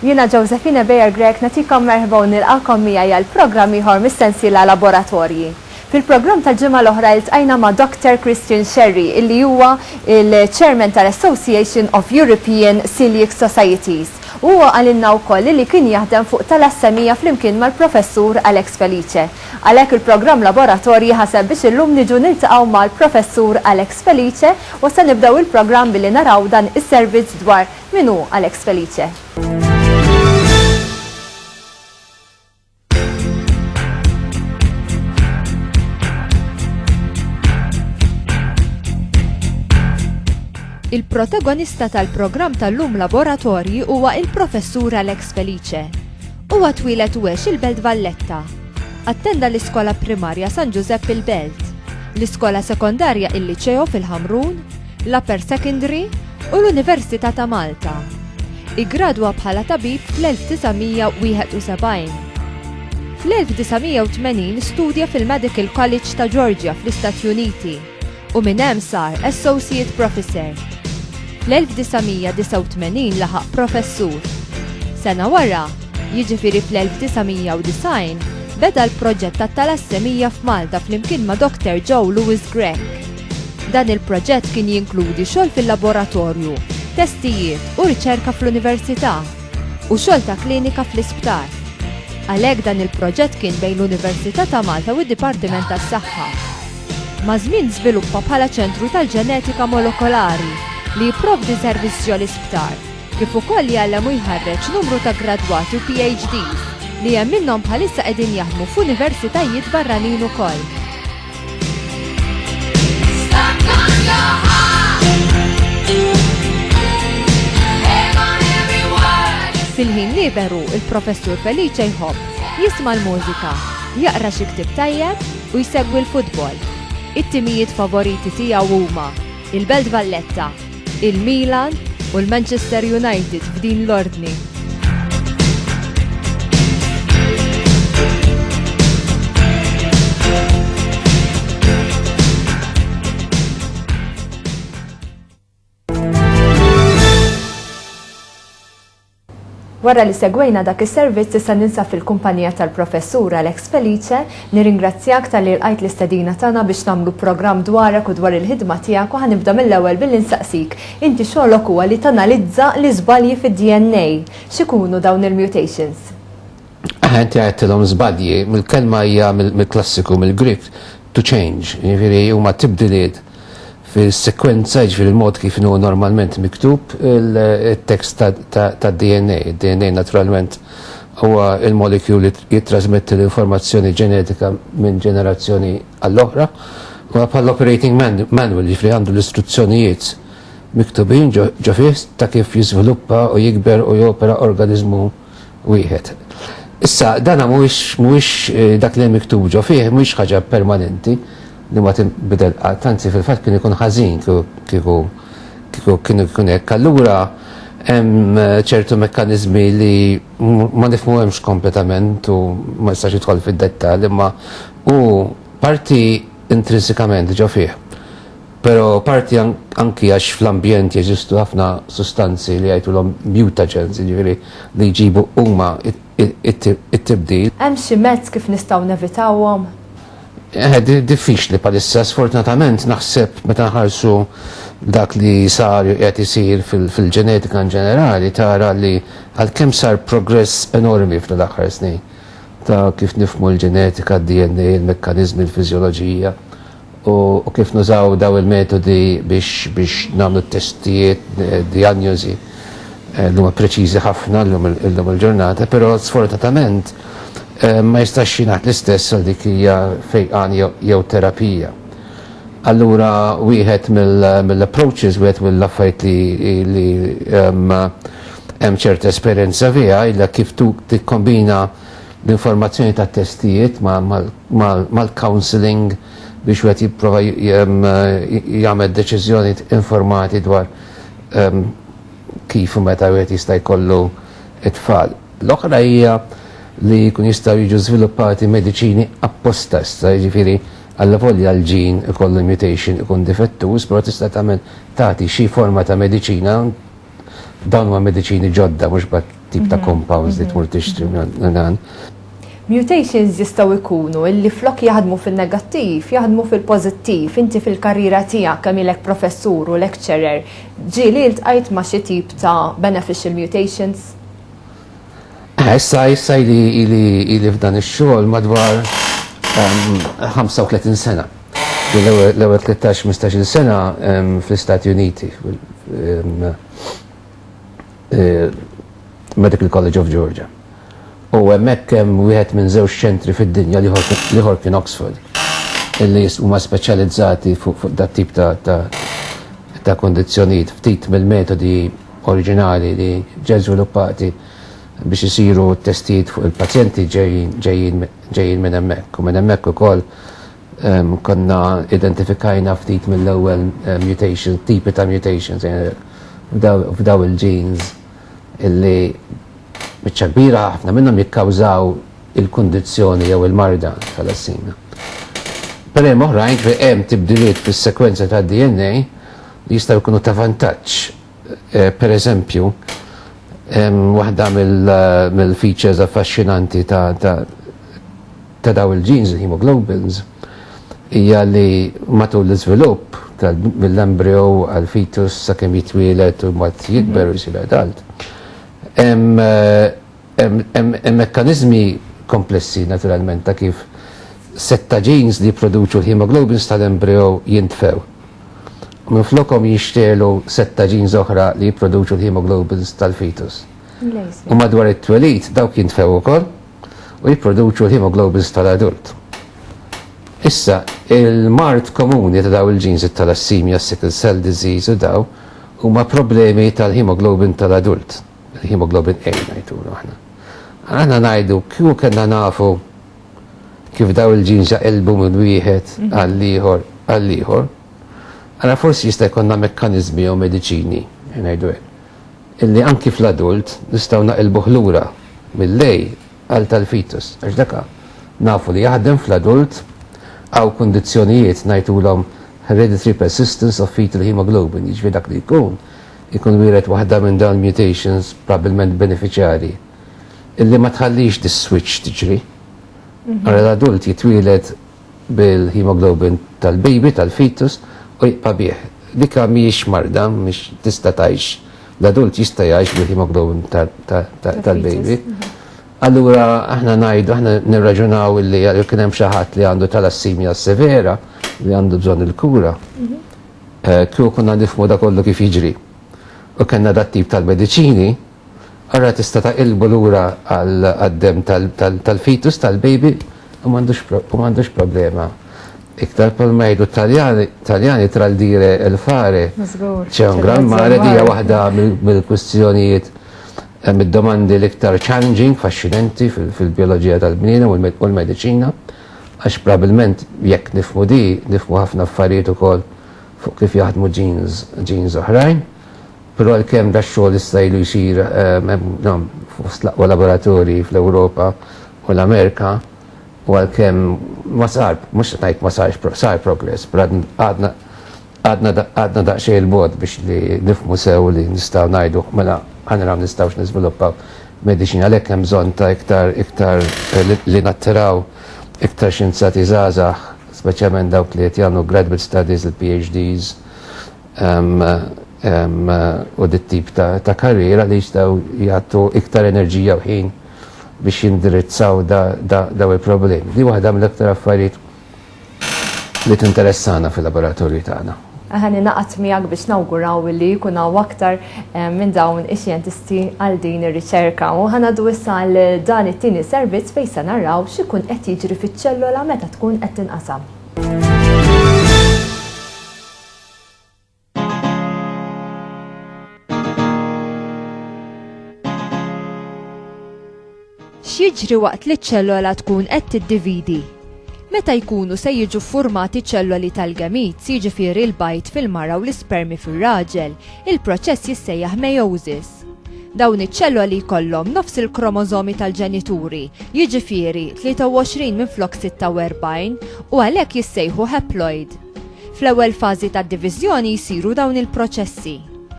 Jiena Josephina Beyer Grek natikom merħba u nilqakom miegħi għal programm ieħor mis-sensiela laboratorji. Fil-programm tal-ġimgħa l-oħra iltqajna ma' Dr. Christian Sherry illi huwa il-Chairman tal-Association of European Celiac Societies. Huwa għalinna wkoll li kien jaħdem fuq talassemija flimkien mal-Professur Alex Felice. Għalhekk il-programm laboratorji ħaseb biex illum niġu niltaqgħu mal-Professur Alex Felice u se nibdew il-programm billi naraw dan is-servizz dwar min hu Alex Felice. Il-protagonista tal-programm tal-lum laboratorji huwa il-Professur Alex Felice. Huwa twilet u il-Belt Valletta. Attenda l-iskola primarja San Giuseppe il-Belt, l-iskola sekondarja il-Liceo fil-Ħamrun, l-Upper Secondary u l-Università ta' Malta. Igradwa bħala tabib fl-1971. Fl-1980 studja fil-Medical College ta' Georgia fl-Istati Uniti u minn hemm sar Associate Professor. Fl-1989 laħaq professur. Sena wara, jiġifieri fl-1990, beda l-proġett tat-talassemija f'Malta flimkien ma' Dr. Joe Louis Grek. Dan il-proġett kien jinkludi xogħol fil-laboratorju, testijiet u riċerka fl-università u xogħol ta' klinika fl-isptar. Għalhekk dan il-proġett kien bejn l-Università ta' Malta u d-Dipartiment tas-Saħħa. Ma' żmien żviluppa bħala ċentru tal-ġenetika molekolari li jipprovdi servizz ġol isptar, kif ukoll jgħallem u jħarreġ numru ta' gradwati u PhDs li hemm minnhom bħalissa qegħdin jaħdmu f'universitajiet barranin ukoll. Fil-ħin liberu, il-Professur Felice jħobb jisma' l-mużika, jaqra xi ktieb tajjeb u jsegwi l-futbol. It-timijiet favoriti tiegħu huma il-Belt Valletta, il-Milan u l-Manchester United f'din l-ordni. Wara li segwejna dak is-servizz issa ninsab fil-kumpanija tal-Professur Alex Felice, nirringrazzjak tal-li lqajt l-istedina tagħna biex nagħmlu programm dwarek u dwar il-ħidma tiegħek u ħanibda mill-ewwel billi nsaqsik. Inti xogħolok huwa li tanalizza l-iżbalji fid-DNA. X'ikunu dawn il-mutations? Inti għedtilhom żbalji, mill-kelma hija mill-klassiku mill-Grik to change, jiġifieri huma tibdiliet fil-sekwenza, il-mod kif inhu normalment miktub il-tekst ta' DNA. DNA naturalment huwa il-molekul li jittrasmetti l-informazzjoni ġenetika minn ġenerazzjoni għall-oħra, huwa bħal operating manual li għandu l-istruzzjonijiet miktubin ġo fih ta' kif jiżviluppa u jikber u jopera organizmu wieħed. Issa, dana mhuwiex dak li miktub ġo fih mhuwiex ħaġa permanenti li ma tinbidel anzi fil-fatt kien ikun ħażin kieku kienu jkun hekk. Allura hemm ċertu mekkaniżmi li ma nifhmuhomx kompletament u ma jistax jidħol fid-dettall imma hu parti intrinsikament ġo fih. Però parti anki għax fl-ambjent jeżistu ħafna sustanzi li jgħidulhom mutagens, jiġifieri li jġibu huma it-tibdil. Hemm xi mezz kif nistgħu nevitawhom? Diffiċli palissa, sfortunatament naħseb meta nħarsu dak li sar qed isir fil-ġenetika in ġenerali tara li għalkemm sar progress enormi fl-aħħar snin ta' kif nifhmu l-ġenetika, d-DNA, il-mekkaniżmi, l-fiżjoloġija u kif nużaw daw il-metodi biex nagħmlu testijiet, diagnosi li huma preċiżi ħafna llum il-ġurnata, però sfortunatament ma jistax jingħad l-istess għal dik hija fejqan jew terapija. Allura wieħed mill-approaches wieħed mill-affarijiet li hemm ċerta esperjenza fiha illa kif tikkombina l-informazzjoni tat-testijiet mal-counseling biex wieħed jipprova jagħmel deċiżjoni informati dwar kif u meta wieħed jista' jkollu it-tfal. L-oħra hija li jkun jistgħu jiġu żviluppati mediċini apposta, jiġifieri alla volja l-ġin ikollu mutation ikun difettuż, però tista' tagħmel tagħti xi forma ta' mediċina, dawn huma mediċini ġodda mhux tip ta' compounds li tmur tixtri dan. Mutations jistgħu jkunu illi flok jaħdmu fin-negattiv, jaħdmu fil-pożittiv, inti fil-karriera tiegħek kemm ilek professur u lecturer, ġieli ltqajt ma' xi tip ta' beneficial mutations? Issa ili f'dan ix-xogħol madwar 35 sena. L-ewwel 13-15 sena fl-Istati Uniti, Medical College of Georgia. U hemmhekk hemm wieħed minn żewġ ċentri fid-dinja li ieħor kien Oxford, illi huma speċjalizzati fuq dat tip ta' kondizzjonijiet, ftit mill-metodi oriġinali li ġew żviluppati biex isiru testijiet fuq il-pazjenti ġejjin minn hemmhekk. U minn hemmhekk ukoll konna identifikajna ftit mill-ewwel mutations, tipi ta' mutations f'daw il-genes illi biċċa kbira ħafna minnhom jikkawżaw il-kundizzjoni jew il-marda tal-assimna. Per hemm oħrajn fi hemm tibdiliet fis-sekwenza tad-DNA li jistgħu jkunu ta' vantaġġ. Pereżempju, waħda mill-features affaxxinanti ta' daw il-genes, il-hemoglobins, hija li matul l-iżvilupp mill-embryo għal-fetus sakemm jitwieled u mbagħad jikber u jsir adult. Hemm mekkaniżmi komplessi naturalment ta' kif setta genes li jipproduċu l-hemoglobins tal-embryo jintfew. Minflokhom jixtielu setta genes oħra li jipproduċu l-hemoglobins tal-fetus. U madwar it-twelid dawk jintfew ukoll u jipproduċu l-hemoglobins tal-adult. Issa, il-mart komuni ta' daw il-genes tal-assimja, sickle cell disease u daw huma problemi tal-hemoglobin tal-adult. Il-hemoglobin A ngħidulu aħna. Aħna ngħidu kieku kellna nafu kif daw il-genes jaqilbu minn wieħed għall-ieħor, għana forsi jista' jkollna mekkaniżmi jew mediċini ngħidu hekk illi anki fl-adult nistgħu naqilbuh lura mill-lej għal tal-fetus. Għax daka nafu li jaħdem fl-adult għaw kundizzjonijiet ngħidulhom hereditary persistence of fetal hemoglobin, jiġri dak li ikun wieħed waħda minn dawn mutations probabbilment beneficjari illi ma tħallix dis-switch tiġri. Ara l-adult jitwieled bil-hemoglobin tal-baby, tal-fetus u jibqa' bih. Dika mhijiex marda, mhix tista' tgħix. L-adult jista' jgħix bil-hemoglobin tal-baby. Allura aħna ngħidu, aħna nirraġunaw illi kien hemm xi ħadd li għandu talassimja severa li għandu bżonn il-kura. Kieku konna nifhmu da kollu kif jiġri. U kellna dat tip tal-mediċini, ara tista' taqilbu lura għad-dem tal-fetus tal-baby u m'għandux problema. Iktar pal ma jgħidu Taljani traldire il-fare. C'è un gran mare dija waħda mill-kwistjonijiet mid-domandi l-iktar challenging, fascinanti fil-bioloġija tal-bniedem u l-mediċina, għax probabbilment jekk nifhmu nifhmu ħafna affarijiet ukoll fuq kif jaħdmu genes oħrajn. Però l-kem da xogħol issa ilu jsir fost l-aqwa laboratorji fl-Ewropa u l-Amerika u għalkemm ma sar, mhux ngħid ma sar progress, però għadna daqsxejn il-bod biex li nifhmu sew li nistgħu ngħidu mela ħanraw nistgħux niżviluppaw mediċina għalhekk hemm bżonn ta' iktar li nattiraw iktar xjenzati żgħażagħ, speċjalment dawk li qed jagħmlu graduate studies, il-PhDs, u dit-tip ta' karriera li jistgħu jagħtu iktar enerġija u ħin biex jindirizzaw daw il-problemi. Di waħda mill-iktar affarijiet li tinteressana fil-laboratorju tagħna. Ħani naqat miegħek biex nawguraw li jkun hawn aktar minn dawn ix-xjentisti għal din ir-riċerka u ħanadu issa għal dan it-tieni servizz fejn se naraw x'ikun qed jiġri fiċ-ċellola meta tkun qed tinqasam. X'jiġri waqt li ċ-ċellola tkun qed tiddividi? Meta jkunu se jiġu ffurmati ċelloli tal-gamits, jiġifieri l-bajt fil-mara u l-ispermi fir-raġel, il-proċess jissejjaħ meiosis. Dawn iċ-ċelloli jkollhom nofs il-kromożomi tal-ġenituri, jiġifieri 23 minflok 46 u għalhekk jissejħu haploid. Fl-ewwel fażi tad-diviżjoni jsiru dawn il-proċessi.